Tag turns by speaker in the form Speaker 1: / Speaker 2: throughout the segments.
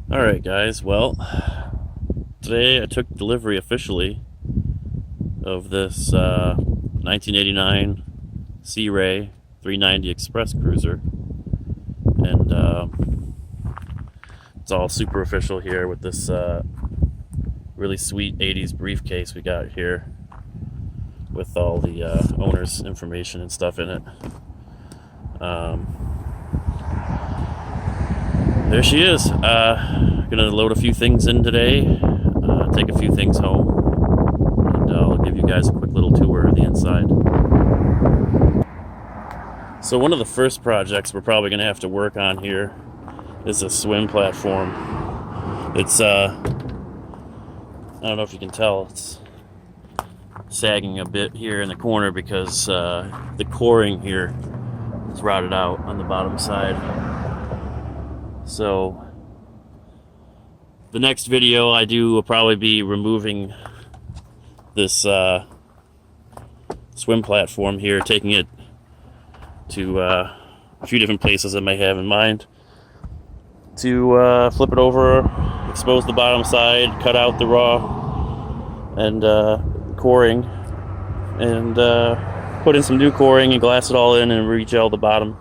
Speaker 1: Alright guys, well, today I took delivery officially of this 1989 Sea Ray 390 Express Cruiser, and it's all super official here with this really sweet 80s briefcase we got here with all the owner's information and stuff in it. There she is. Gonna load a few things in today, take a few things home, and I'll give you guys a quick little tour of the inside. So one of the first projects we're probably gonna have to work on here is a swim platform. It's I don't know if you can tell, it's sagging a bit here in the corner because the coring here is rotted out on the bottom side. So the next video I do will probably be removing this swim platform here, taking it to a few different places I may have in mind to flip it over, expose the bottom side, cut out the raw and coring, and put in some new coring and glass it all in and re-gel the bottom.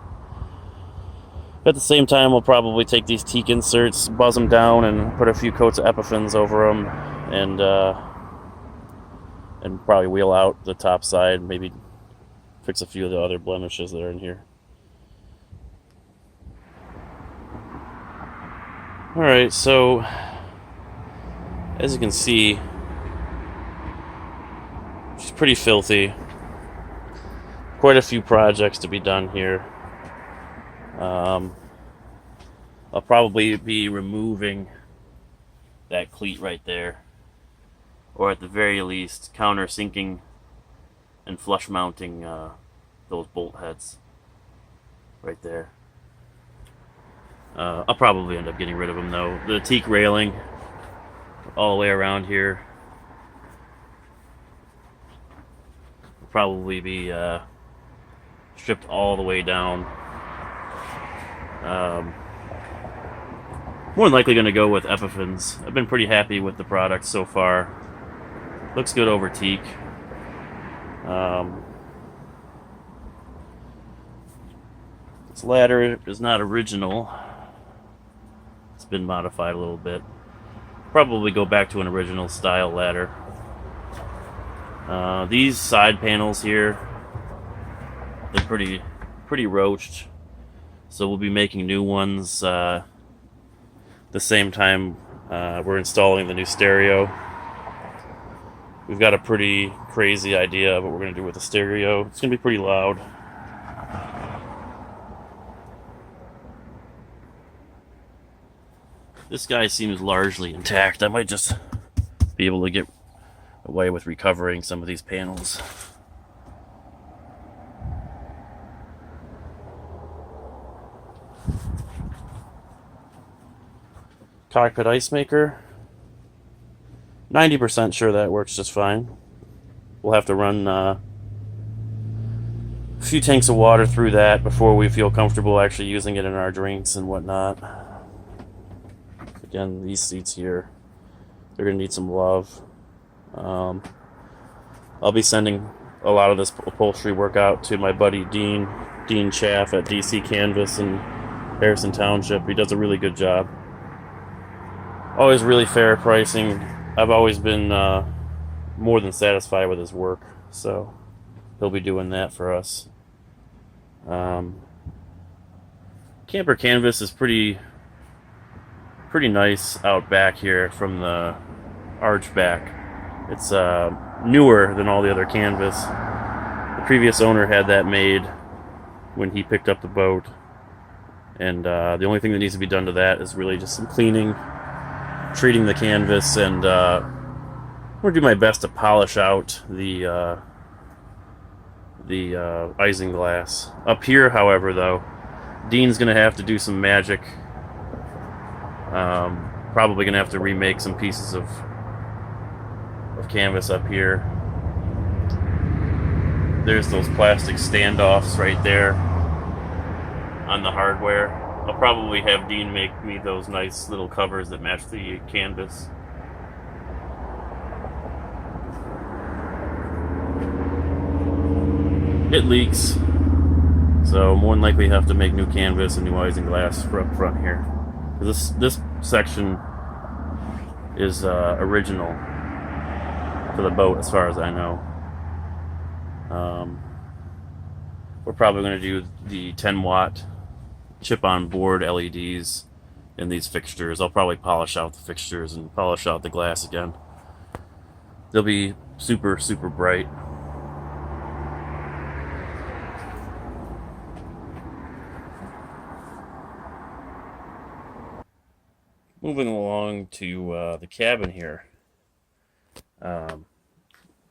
Speaker 1: At the same time, we'll probably take these teak inserts, buzz them down, and put a few coats of epiphyns over them, and probably wheel out the top side, maybe fix a few of the other blemishes that are in here. Alright, so as you can see, she's pretty filthy. Quite a few projects to be done here. I'll probably be removing that cleat right there, or at the very least countersinking and flush mounting those bolt heads right there. I'll probably end up getting rid of them though. The teak railing all the way around here will probably be stripped all the way down. More than likely going to go with epiphyns. I've been pretty happy with the product so far. Looks good over teak. This ladder is not original. It's been modified a little bit. Probably go back to an original style ladder. These side panels here, they're pretty roached. So we'll be making new ones the same time we're installing the new stereo. We've got a pretty crazy idea of what we're going to do with the stereo. It's going to be pretty loud. This guy seems largely intact. I might just be able to get away with recovering some of these panels. Cockpit ice maker. 90% sure that works just fine. We'll have to run a few tanks of water through that before we feel comfortable actually using it in our drinks and whatnot. Again, these seats here, they're going to need some love. I'll be sending a lot of this upholstery work out to my buddy Dean Chaff at DC Canvas in Harrison Township. He does a really good job. Always really fair pricing. I've always been more than satisfied with his work, so he'll be doing that for us. Camper canvas is pretty nice out back here from the arch back. It's newer than all the other canvas. The previous owner had that made when he picked up the boat, and the only thing that needs to be done to that is really just some cleaning, treating the canvas, and I'm going to do my best to polish out the isinglass. Up here, however, though, Dean's going to have to do some magic. Probably going to have to remake some pieces of canvas up here. There's those plastic standoffs right there on the hardware. I'll probably have Dean make me those nice little covers that match the canvas. It leaks, so more than likely have to make new canvas and new isinglass for up front here. This section is original for the boat, as far as I know. We're probably going to do the 10-watt chip-on board LEDs in these fixtures. I'll probably polish out the fixtures and polish out the glass again. They'll be super, super bright. Moving along to the cabin here.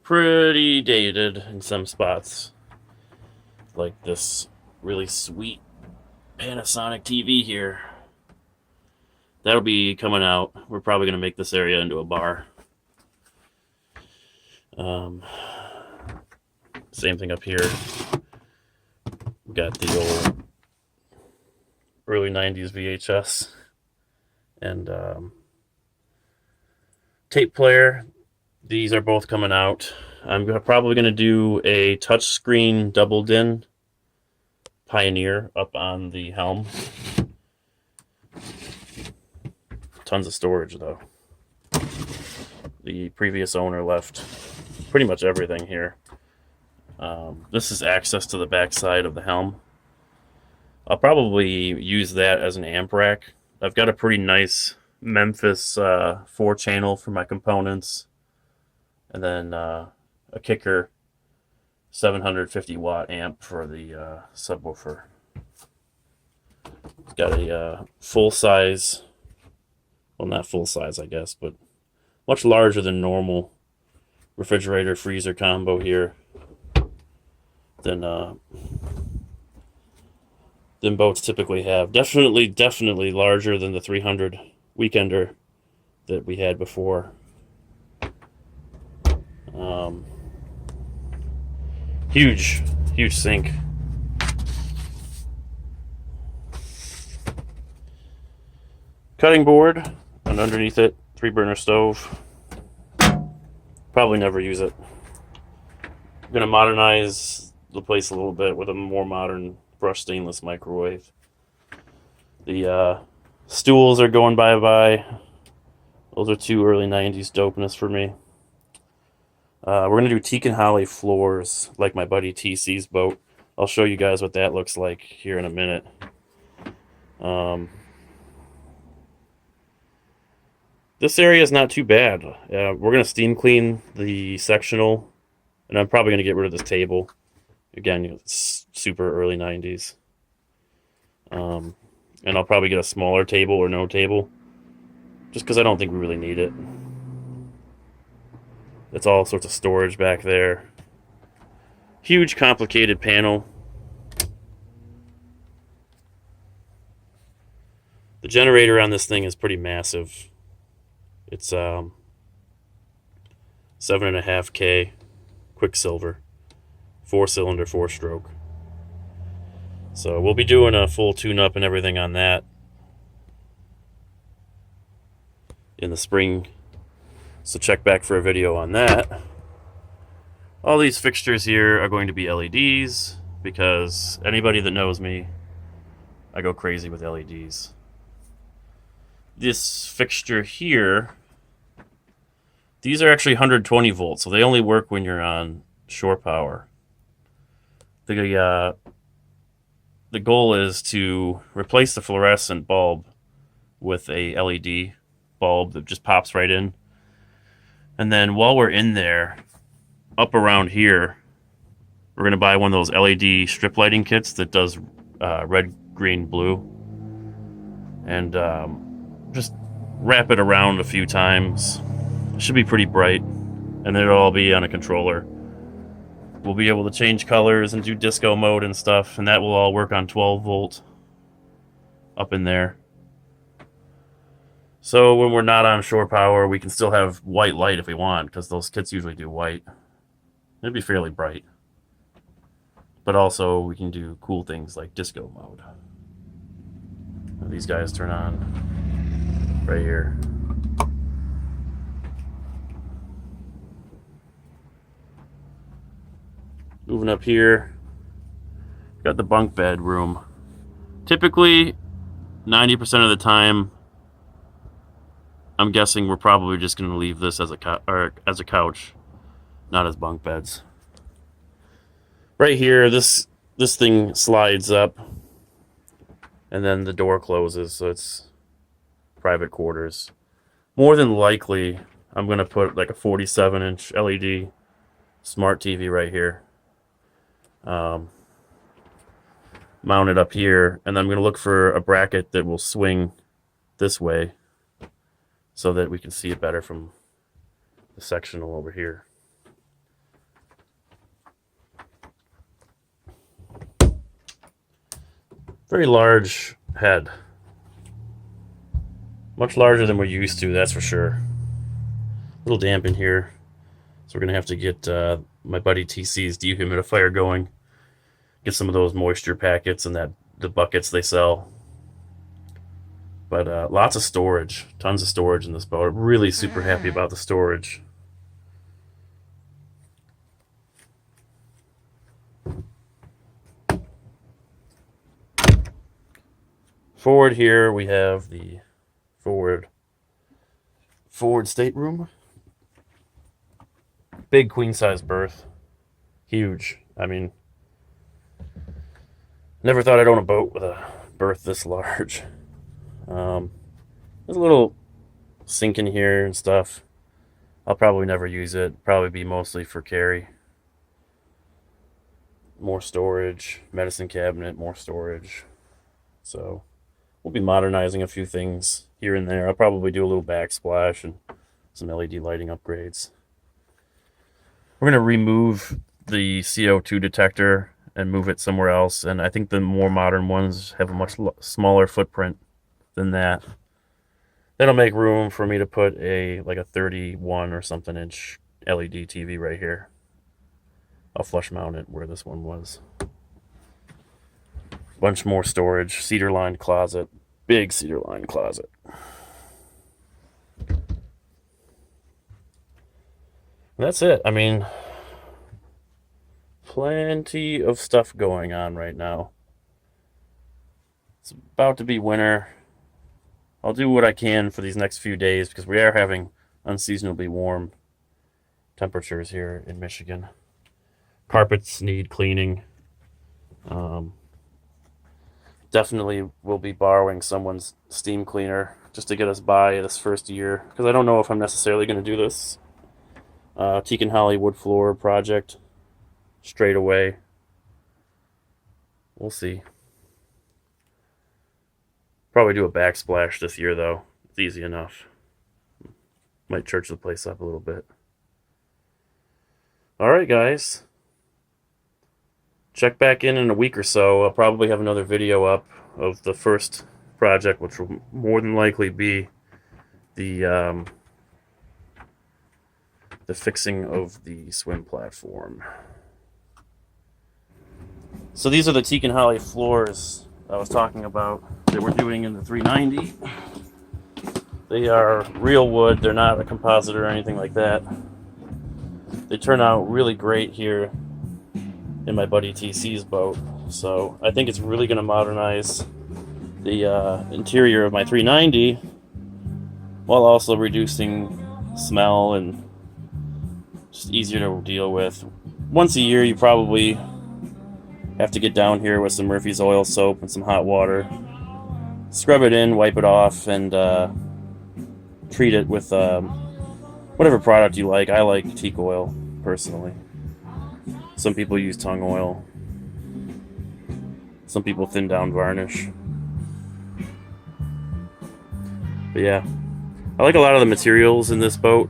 Speaker 1: Pretty dated in some spots. Like this really sweet Panasonic TV here. That'll be coming out. We're probably going to make this area into a bar. Same thing up here. We got the old early 90s VHS and tape player. These are both coming out. I'm probably going to do a touchscreen double din Pioneer up on the helm. Tons of storage though. The previous owner left pretty much everything here. This is access to the back side of the helm. I'll probably use that as an amp rack. I've got a pretty nice Memphis 4-channel for my components, and then a kicker 750 watt amp for the subwoofer. It's got a full size, well, not full size I guess, but much larger than normal refrigerator freezer combo here than boats typically have. Definitely larger than the 300 Weekender that we had before. Huge sink. Cutting board, and underneath it, 3-burner stove. Probably never use it. I'm gonna modernize the place a little bit with a more modern brushed stainless microwave. The stools are going bye-bye. Those are 2 early 90s dopeness for me. We're going to do teak and holly floors like my buddy TC's boat. I'll show you guys what that looks like here in a minute. This area is not too bad. We're going to steam clean the sectional, and I'm probably going to get rid of this table. Again, it's super early 90s. And I'll probably get a smaller table or no table, just because I don't think we really need it. It's all sorts of storage back there. Huge, complicated panel. The generator on this thing is pretty massive. It's 7.5K Quicksilver, 4-cylinder, 4-stroke. So we'll be doing a full tune-up and everything on that in the spring. So check back for a video on that. All these fixtures here are going to be LEDs, because anybody that knows me, I go crazy with LEDs. This fixture here, these are actually 120 volts, so they only work when you're on shore power. The goal is to replace the fluorescent bulb with a LED bulb that just pops right in. And then while we're in there, up around here, we're going to buy one of those LED strip lighting kits that does red, green, blue. And just wrap it around a few times. It should be pretty bright. And then it'll all be on a controller. We'll be able to change colors and do disco mode and stuff. And that will all work on 12 volt up in there. So when we're not on shore power, we can still have white light if we want, because those kits usually do white. It'd be fairly bright. But also we can do cool things like disco mode. These guys turn on right here. Moving up here, got the bunk bed room. Typically, 90% of the time, I'm guessing we're probably just going to leave this as a couch, not as bunk beds. Right here, this thing slides up, and then the door closes, so it's private quarters. More than likely, I'm going to put like a 47-inch LED smart TV right here. Mount it up here, and then I'm going to look for a bracket that will swing this way so that we can see it better from the sectional over here. Very large head. Much larger than we're used to, that's for sure. A little damp in here, so we're going to have to get my buddy TC's dehumidifier going. Get some of those moisture packets and the buckets they sell. But lots of storage, tons of storage in this boat. I'm really super happy about the storage. Forward here we have the forward stateroom. Big queen size berth. Huge. I mean, never thought I'd own a boat with a berth this large. There's a little sink in here and stuff. I'll probably never use it. Probably be mostly for carry. More storage, medicine cabinet, more storage. So we'll be modernizing a few things here and there. I'll probably do a little backsplash and some LED lighting upgrades. We're going to remove the CO2 detector and move it somewhere else, and I think the more modern ones have a much smaller footprint than that. That'll make room for me to put like a 31 or something inch LED TV right here. I'll flush mount it where this one was. Bunch more storage, cedar lined closet, big cedar lined closet. And that's it. I mean, plenty of stuff going on right now. It's about to be winter. I'll do what I can for these next few days because we are having unseasonably warm temperatures here in Michigan. Carpets need cleaning. Definitely will be borrowing someone's steam cleaner just to get us by this first year, because I don't know if I'm necessarily going to do this Teak and Holly wood floor project straight away. We'll see. Probably do a backsplash this year though. It's easy enough. Might church the place up a little bit. Alright guys. Check back in a week or so. I'll probably have another video up of the first project, which will more than likely be the fixing of the swim platform. So these are the Teak and Holly floors I was talking about that we're doing in the 390. They are real wood. They're not a composite or anything like that. They turn out really great here in my buddy TC's boat. So I think it's really going to modernize the interior of my 390 while also reducing smell and just easier to deal with. Once a year you probably have to get down here with some Murphy's oil soap and some hot water, scrub it in, wipe it off, and treat it with whatever product you like. I like teak oil personally. Some people use tongue oil. Some people thin down varnish. But yeah, I like a lot of the materials in this boat.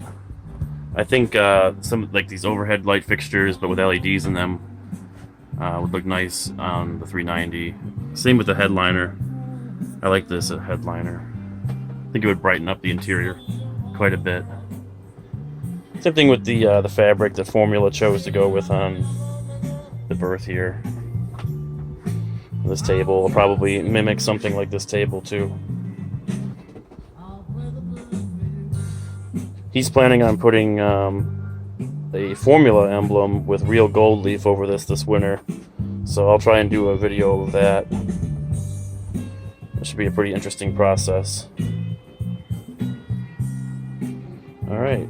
Speaker 1: I think some like these overhead light fixtures, but with LEDs in them, would look nice on the 390. Same with the headliner. I like this headliner. I think it would brighten up the interior quite a bit. Same thing with the fabric that Formula chose to go with on the berth here. This table will probably mimic something like this table too. He's planning on putting a formula emblem with real gold leaf over this winter, so I'll try and do a video of that. It should be a pretty interesting process. All right.